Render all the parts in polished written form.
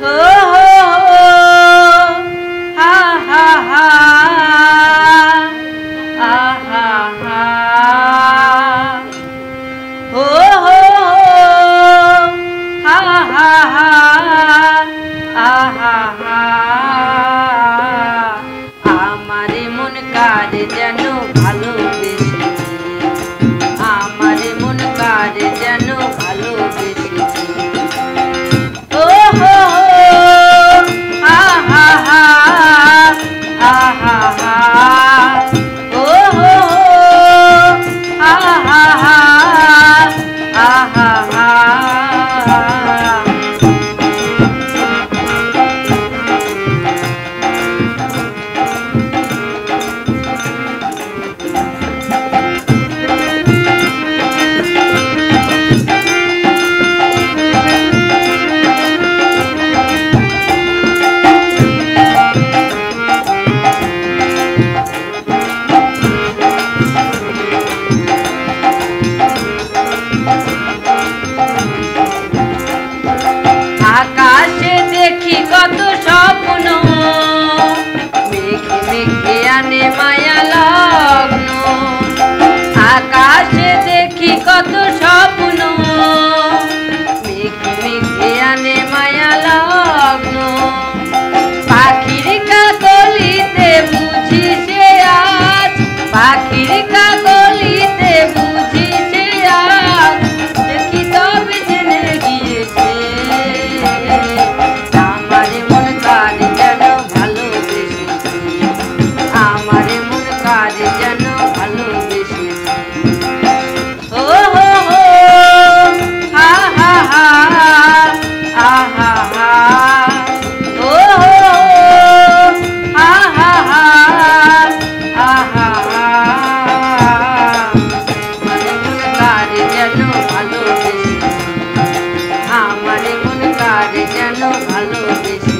हो हा हा हा आहा हा हो हा हा हा आहा हा आमारे मन काजे जेन भालोबेसेछि आमारे मन काजे जेन भालोबेसेछि ओ हो हा हा हा आहा हा ओ हो हा हा हा आहा हा आकाशे देखी कत स्वप्न मेघे मेघे आने माया लग्न आकाशे देखी कत स्वप्न मेघे मेघे आने माया लग्न पाखिर काकलिते बुझी से आज पाखिर काकलिते बुझी से आज देखी तब जেনে গিয়েছে আমারে মন কারে যেন ভালোবেসেছে আমারে মন কারে যেন ভালোবেসেছে ও হো হো হা হা হা আহা হা ও হো হা হা হা আহা হা আমারে মন কারে যেন ভালোবেসেছে আমারে মন কারে যেন ভালোবেসেছে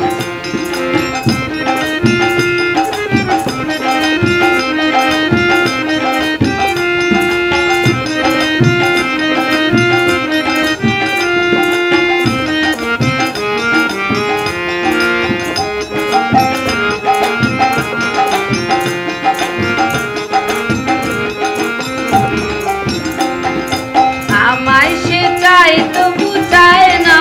আমায় সে চাই তবু চায় না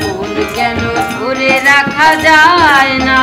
মন কেন ধরে রাখা যায় না